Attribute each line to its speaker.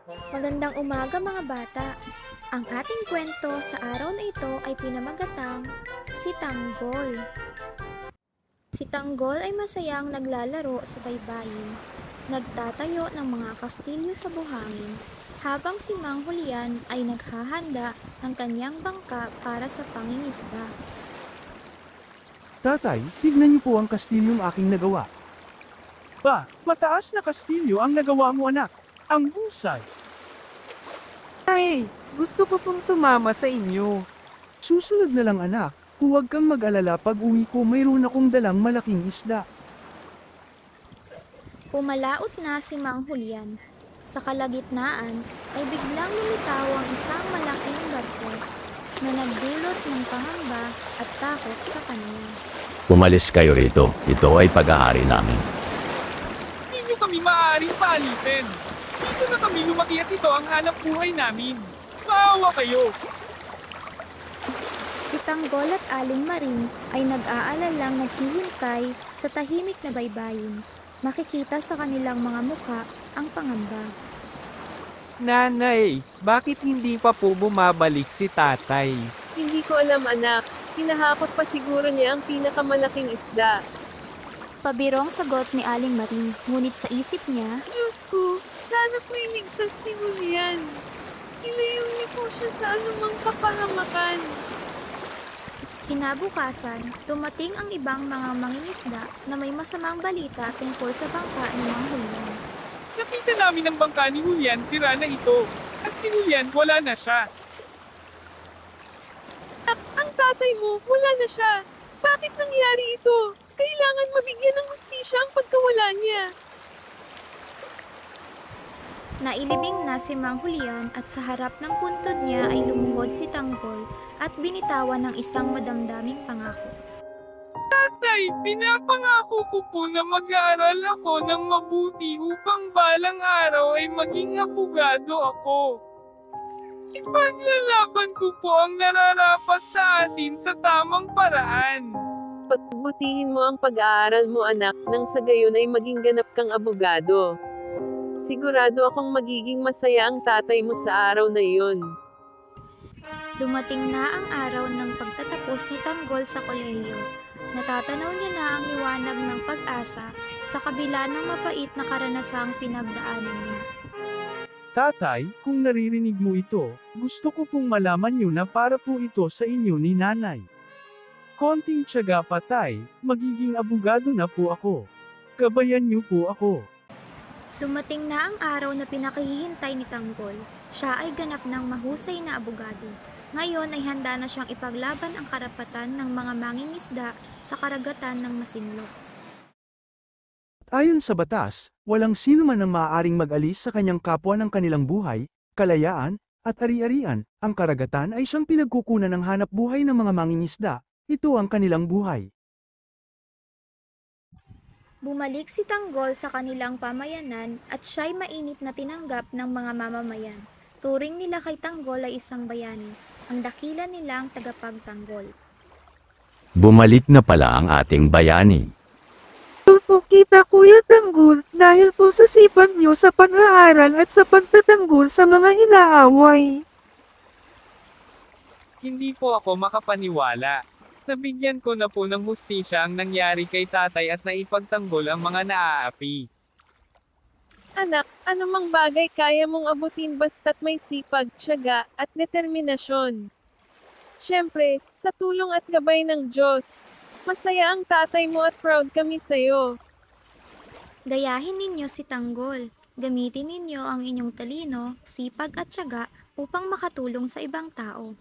Speaker 1: Magandang umaga mga bata. Ang ating kwento sa araw na ito ay pinamagatang Si Tanggol. Si Tanggol ay masayang naglalaro sa baybayin. Nagtatayo ng mga kastilyo sa buhangin, habang si Mang Julian ay naghahanda ng kanyang bangka para sa pangingisda.
Speaker 2: Tatay, tignan niyo po ang kastilyong aking nagawa. Ba, mataas na kastilyo ang nagawa mo anak. Ang husay.
Speaker 3: Ay, gusto ko pong sumama sa inyo.
Speaker 2: Susunod na lang anak, huwag kang mag-alala pag uwi ko mayroon akong dalang malaking isda.
Speaker 1: Pumalaot na si Mang Julian. Sa kalagitnaan ay biglang lumitaw ang isang malaking barko na nagdulot ng pangamba at takot sa kanya.
Speaker 4: Umalis kayo rito. Ito ay pag-aari namin.
Speaker 5: Hindi nyo kami maaaring paalisin. Dito na kami lumaki at ito ang hanap buhay namin. Maawa kayo.
Speaker 1: Si Tanggol at Aling Maring ay nag-aalalang naghihintay sa tahimik na baybayin. Makikita sa kanilang mga muka ang pangamba.
Speaker 3: Nanay, bakit hindi pa po bumabalik si tatay?
Speaker 6: Hindi ko alam anak, hinahakot pa siguro niya ang pinakamalaking isda.
Speaker 1: Pabirong sagot ni Aling Maring, ngunit sa isip niya,
Speaker 6: Diyos ko, sana po iligtas si Julian. Ilayo niyo po siya sa anumang kapahamakan.
Speaker 1: kinabukasan, dumating ang ibang mga mangingisda na may masamang balita tungkol sa bangka ni Mang Julian.
Speaker 5: Nakita namin ang bangka ni Julian, sira na ito. At si Julian, wala na siya.
Speaker 6: Ang tatay mo, wala na siya. Bakit nangyari ito? Kailangan mabigyan ng hustisya ang pagkawala niya.
Speaker 1: Nailibing na si Mang Julian at sa harap ng puntod niya ay lumuhod si Tanggol at binitawan ng isang madamdaming pangako.
Speaker 5: Tay, pinapangako ko po na mag-aaral ako ng mabuti upang balang araw ay maging abogado ako. Ipaglalaban ko po ang nararapat sa atin sa tamang paraan.
Speaker 6: Pagbutihin mo ang pag-aaral mo anak nang sa gayon ay maging ganap kang abogado. Sigurado akong magiging masaya ang tatay mo sa araw na iyon.
Speaker 1: Dumating na ang araw ng pagtatapos ni Tanggol sa kolehiyo. Natatanaw niya na ang liwanag ng pag-asa sa kabila ng mapait na karanasang pinagdaanan niya.
Speaker 2: Tatay, kung naririnig mo ito, gusto ko pong malaman niyo na para po ito sa inyo ni nanay. Konting tiyaga pa tay, magiging abogado na po ako. Gabayan niyo po ako.
Speaker 1: Dumating na ang araw na pinakahihintay ni Tanggol. Siya ay ganap ng mahusay na abogado. Ngayon ay handa na siyang ipaglaban ang karapatan ng mga mangingisda sa karagatan ng Masinloc.
Speaker 2: Ayon sa batas, walang sino man ang maaaring mag-alis sa kanyang kapwa ng kanilang buhay, kalayaan, at ari-arian. Ang karagatan ay siyang pinagkukunan ng hanap buhay ng mga mangingisda. Ito ang kanilang buhay.
Speaker 1: Bumalik si Tanggol sa kanilang pamayanan at siya'y mainit na tinanggap ng mga mamamayan. Turing nila kay Tanggol ay isang bayani. Ang dakila nilang tagapagtanggol.
Speaker 4: Bumalik na pala ang ating bayani.
Speaker 3: Po kita Kuya Tanggol, dahil po sa sipag niyo sa pag-aaral at sa pagtatanggol sa mga inaaway.
Speaker 5: Hindi po ako makapaniwala. Nabigyan ko na po ng hustisya ang nangyari kay tatay at naipagtanggol ang mga naaapi.
Speaker 6: Anak, anumang bagay kaya mong abutin basta't may sipag, tiyaga, at determinasyon. Siyempre, sa tulong at gabay ng Diyos. Masaya ang tatay mo at proud kami sa'yo.
Speaker 1: Gayahin ninyo si Tanggol. Gamitin ninyo ang inyong talino, sipag at tiyaga upang makatulong sa ibang tao.